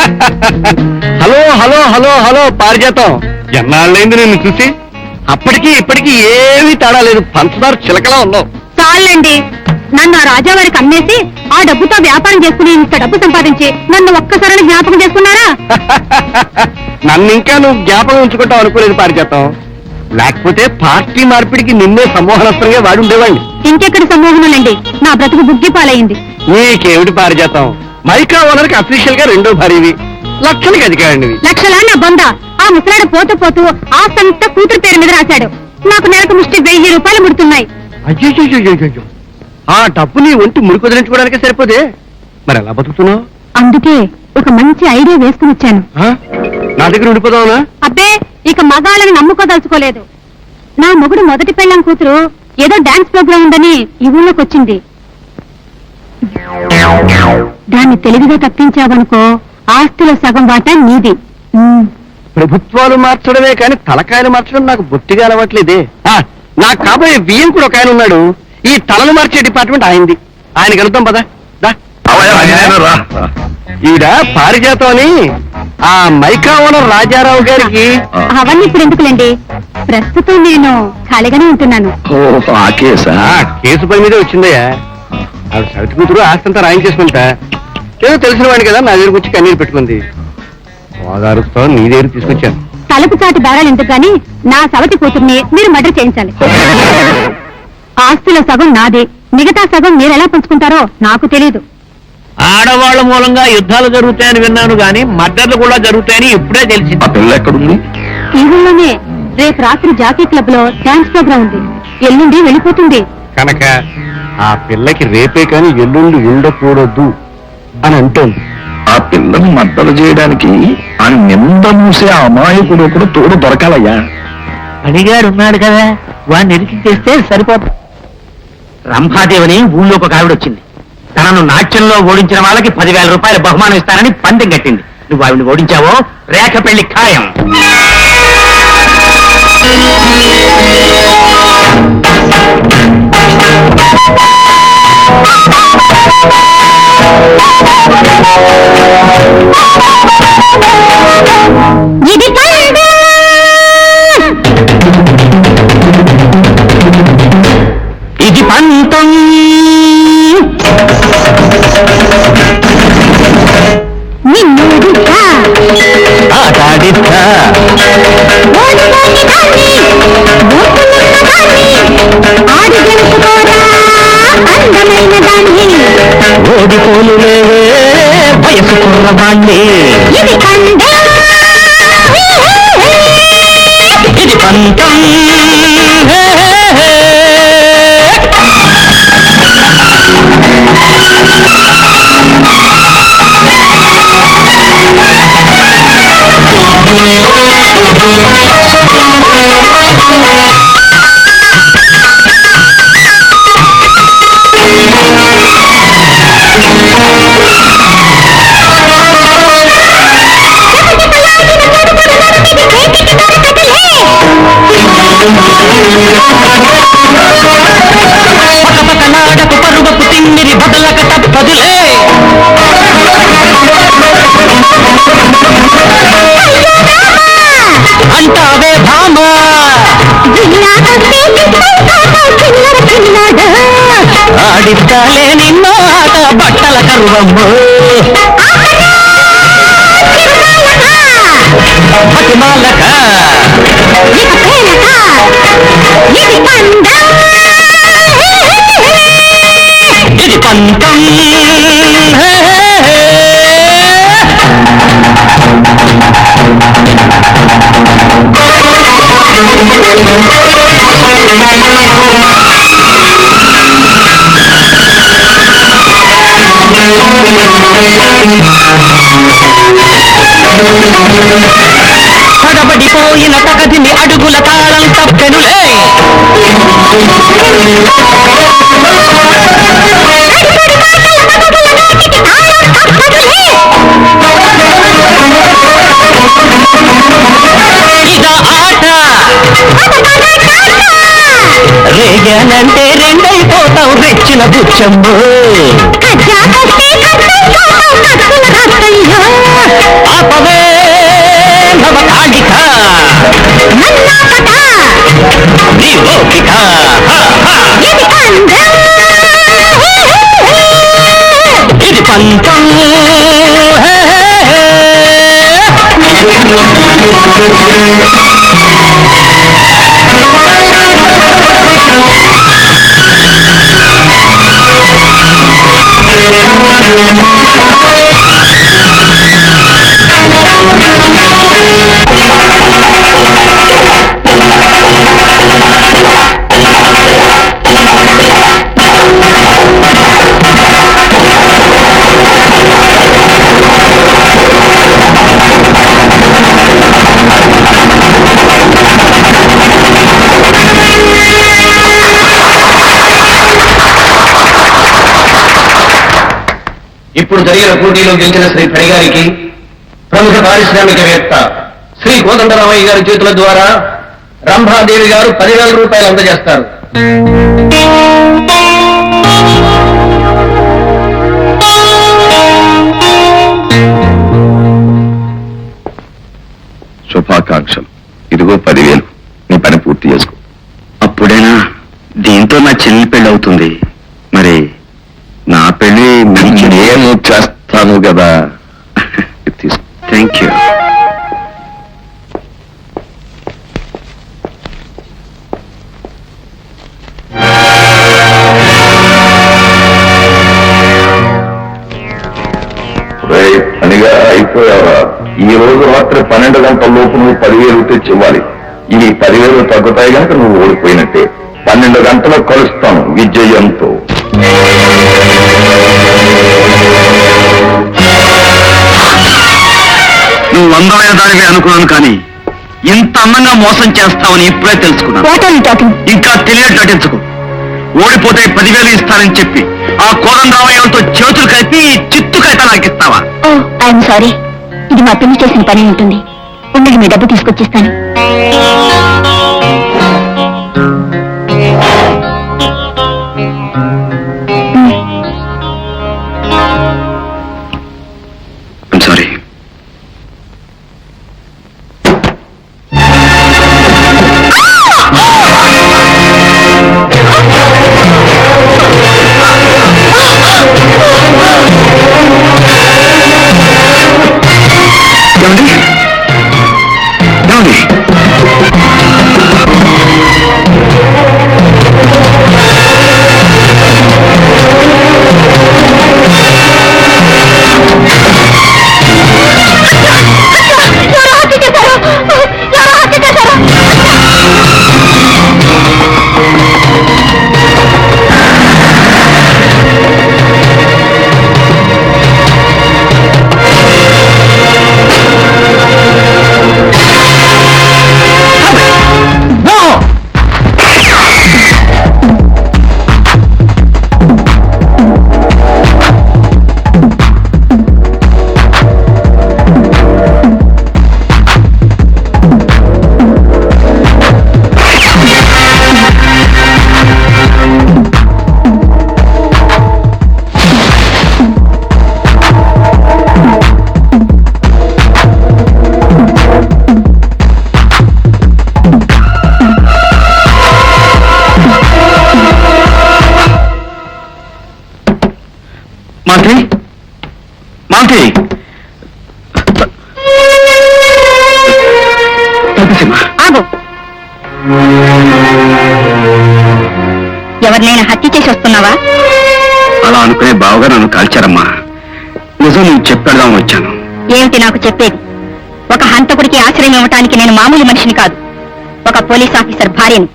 Hello hello hello hello పారిజాతం, ఎన్నాళ్ళైంది నిన్ను చూసి. అప్పటికి ఇప్పటికీ ఏమీ తేడా లేదు, పంచదార చిలకలా ఉన్నావు. చాలండి, నన్ను ఆ రాజావారికి అమ్మేసి ఆ డబ్బుతో వ్యాపారం చేసుకుని ఇంత డబ్బు సంపాదించి నన్ను ఒక్కసారి జ్ఞాపకం చేసుకున్నారా? నన్ను ఇంకా నువ్వు జ్ఞాపకం ఉంచుకుంటావు అనుకోలేదు పారిజాతం. లేకపోతే పార్టీ మార్పిడికి నిన్నే సమ్మోహనస్త్రంగా వాడి ఉండేవాడిని. ఇంకెక్కడి సమ్మోహనండి, నా బ్రతుకు బుగ్గి పాలయ్యింది. నీకేమిటి పారిజాతం, మైకా ఓనర్కి అఫీషియల్ గా రెండో భార్యవి, లక్షలకి అధికారినివి. లక్షలా నా బొంద, ఆ ముసలాడు పోతూ పోతూ ఆస్తంతా కూతురు పేరు మీద రాశాడు. నాకు నెలకు ముష్టి 1000 రూపాయలు ముడుతున్నాయి. అయ్యో, ఆ డబ్బు నీ ఒంటి మురికి వదిలించుకోవడానికే సరిపోదే, మరి ఎలా బతుకుతున్నావు? అందుకే ఒక మంచి ఐడియా వేసుకుని వచ్చాను. నా దగ్గర ఉండిపోదావునా? అబ్బే, ఇక మగాళ్ళని నమ్ముకోదలుచుకోలేదు. నా మొగుడు మొదటి పెళ్ళాం కూతురు ఏదో డాన్స్ ప్రోగ్రామ్ ఉందని ఈ ఊళ్ళోకి వచ్చింది. దాన్ని తెలివిగా తప్పించావనుకో, ఆస్తిలో సగం వాటా నీది. ప్రభుత్వాలు మార్చడమే కానీ తలకాయలు మార్చడం నాకు బొత్తిగా అలవాట్లేదే. నాకు కాబోయే బియ్యం కూడా ఒక ఆయన ఉన్నాడు, ఈ తలలు మార్చే డిపార్ట్మెంట్ ఆయనది. ఆయన కలుద్దాం పదా. ఈడ పారిజాతం అని ఆ మైకా ఓనర్ రాజారావు గారికి. అవన్నీ ఇప్పుడు ఎందుకులేండి, ప్రస్తుతం నేను ఖాళీగానే ఉంటున్నాను. కేసు పని మీదే వచ్చిందయ్యా. ఆవిడ సవితి కూతురు ఆస్తంతా రాయించేసుకుంటా, ఏదో తెలిసిన వాడిని కదా నా దగ్గరకు వచ్చి కన్నీరు పెట్టుకుంది. గోదావరితో నీ దగ్గర తీసుకొచ్చాను. తలుపు చాటు బేరాలు ఎందుకు గాని నా సవతి కూతుర్ని మీరు మర్డర్ చేయించాలి. ఆస్తిలో సగం నాదే, మిగతా సగం మీరెలా పంచుకుంటారో నాకు తెలీదు. ఆడవాళ్ల మూలంగా యుద్ధాలు జరుగుతాయని విన్నాను గాని మర్డర్లు కూడా జరుగుతాయని ఇప్పుడే తెలిసింది. పిల్ల ఎక్కడుంది? ఈ ఊళ్ళోనే. రేపు రాత్రి జాకీ క్లబ్ లో డాన్స్ ప్రోగ్రామ్ ఉంది, ఎల్లుండి వెళ్ళిపోతుంది. కనుక ఆ పిల్లకి రేపే కాని ఎల్లుండి ఉండకూడదు అని అంటోంది. ఆ పిల్లని మద్దతు చేయడానికి ఆ నింద మూసే అమాయకుడు ఒకడు తోడు దొరకాలయ్యా. అడిగాడు ఉన్నాడు కదా, వాడిని ఇరికించేస్తే సరిపోతుంది. రంభాదేవిని ఊళ్ళోకి ఒక ఆవిడ వచ్చింది. తనను నాట్యంలో ఓడించిన వాళ్ళకి 10,000 రూపాయల బహుమానం ఇస్తానని పందెం కట్టింది. నువ్వు ఆవిడని ఓడించావో రేఖ పెళ్లి ఖాయం. ఇది పంతం ఆటాడిస్తా ఆడి గెలుచుకోరా అందమైన దాన్ని, ఓడిపోలు లేవే వయసు కుర్రవాణ్ణి. ఇది పందెం, ఇది పంతం. పకపకలాడకు పరుగకు తిమ్మిరి బదలక తప్పదులే. అంటావే భామా, ఆడిస్తాలే నిన్నో ఆట బట్టల కరువమ్ము. బతిమాలక ఇది పందెం, ఇది పంతం. పడబడిపోయిన తగదిని అడుగుల తాళం తప్పెనులే. ఇదా ఆట రేగానంటే రెండైపోతావు రెచ్చిన బుచ్చమ్ము. భవ కాళిక నీ ఓపిక ఇది పంతం ఇప్పుడు జరిగిన పోటీలో గెలిచిన శ్రీ ఫణి గారికి ప్రముఖ పారిశ్రామికవేత్త శ్రీ కోదండరామయ్య గారి చేతుల ద్వారా రంభాదేవి గారు 10,000 రూపాయలు అందజేస్తారు. శుభాకాంక్షలు. ఇదిగో 10,000. నీ పని పూర్తి చేసుకో. అప్పుడేనా దీంతో నా చెల్లి పెళ్ళి అవుతుంది. మరి నా పెళ్లి నేను చేస్తాను కదా. తీసుకో. Thank you. పనిగా అయిపోయావా? ఈ రోజు రాత్రి 12 గంటల లోపు నువ్వు 10,000 తెచ్చి ఇవ్వాలి. ఇవి 10,000 తగ్గుతాయి కనుక నువ్వు ఓడిపోయినట్టే. 12 గంటలకు కలుస్తాను విజయంతో. నువ్వు అందమైన దానివే అనుకున్నాను, కానీ ఇంత అందంగా మోసం చేస్తావని ఇప్పుడే తెలుసుకున్నాను. ఇంకా తెలియదు నటించుకో. ఓడిపోతే 10,000 ఇస్తానని చెప్పి ఆ కోదండరామయ్యతో చేతులు కలిపి చిత్తుకైతే నాకిస్తావా? ఐఎమ్ సారీ, ఇది మా పిల్లి చేసిన పని ఉంటుంది. ఉండండి, మీ డబ్బు తీసుకొచ్చిస్తాను. సారీ. మాల్తి, ఆగు. ఎవరినైనా హత్య చేసి వస్తున్నావా? అలా అనుకునే బావగా నన్ను కాల్చారమ్మా. నిజం నువ్వు చెప్పేద్దామని వచ్చాను. ఏమిటి నాకు చెప్పేది? ఒక హంతకుడికి ఆశ్రయం ఇవ్వటానికి నేను మామూలు మనిషిని కాదు, ఒక పోలీస్ ఆఫీసర్ భార్యని.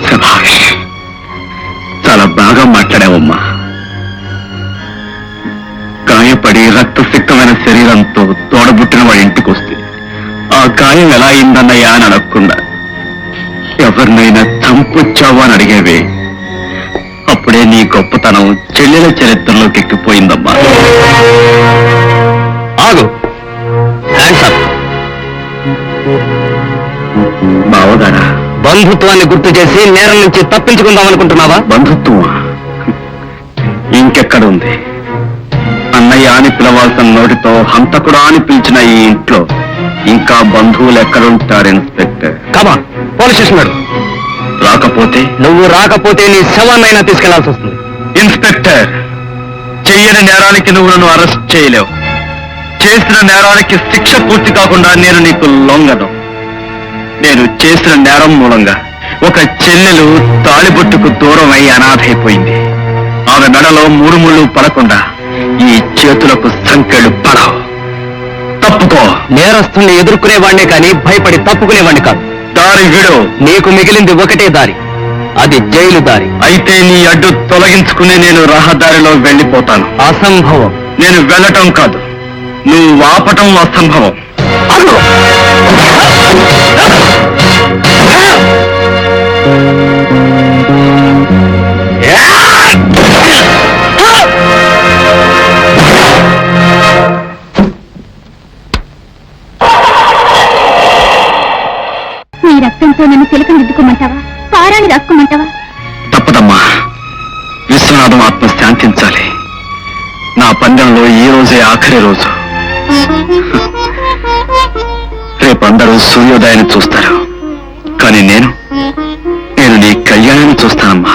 శభాష్, చాలా బాగా మాట్లాడావమ్మా. గాయపడి రక్తసిక్తమైన శరీరంతో తోడబుట్టిన వాడి ఇంటికి వస్తే ఆ గాయం ఎలా అయిందన్నయ్యా అని అడగకుండా ఎవరినైనా చంపొచ్చావా అని అడిగేవే. అప్పుడే నీ గొప్పతనం చెల్లెల చరిత్రలోకి ఎక్కిపోయిందమ్మా. ఆగు. బావగారా, బంధుత్వాన్ని గుర్తు చేసి నేరం నుంచి తప్పించుకుందాం అనుకుంటున్నావా? బంధుత్వమా? ఇంకెక్కడ ఉంది? అన్నయ్య అని పిలవాల్సిన నోటితో హంతకుడా అని పిలిచిన ఈ ఇంట్లో ఇంకా బంధువులు ఎక్కడుంటారు ఇన్స్పెక్టర్? కమాన్, పోలీస్ స్టేషన్ రాకపోతే నువ్వు రాకపోతే నీ శవాన్నైనా తీసుకెళ్లాల్సి వస్తుంది. ఇన్స్పెక్టర్, చెయ్యని నేరానికి నువ్వు నన్ను అరెస్ట్ చేయలేవు. చేసిన నేరానికి శిక్ష పూర్తి కాకుండా నేను నీకు లొంగను. నేను చేసిన నేరం మూలంగా ఒక చెల్లెలు తాళిబొట్టుకు దూరం అయి అనాథైపోయింది. ఆమె మెడలో 3 ముళ్ళు పడకుండా ఈ చేతులకు సంకెళ్ళు పడవు. తప్పుకో. నేరస్తుల్ని ఎదుర్కొనేవాడినే కానీ భయపడి తప్పుకునేవాడిని కాదు. దారి విడు. నీకు మిగిలింది ఒకటే దారి, అది జైలు దారి. అయితే నీ అడ్డు తొలగించుకుని నేను రహదారిలో వెళ్ళిపోతాను. అసంభవం. నేను వెళ్ళటం కాదు, నువ్వు ఆపటం అసంభవం. అదిగో! నీ రక్తంతో నన్ను తిలకం దిద్దుకోమంటావా, పారాన్ని రాసుకోమంటావా? తప్పదమ్మా, విశ్వనాథం ఆత్మ శాంతించాలి. నా పందెంలో ఈ రోజే ఆఖరి రోజు. రేపందరూ సూర్యోదయాన్ని చూస్తారు, కానీ నేను నీ కళ్యాణాన్ని చూస్తానమ్మా.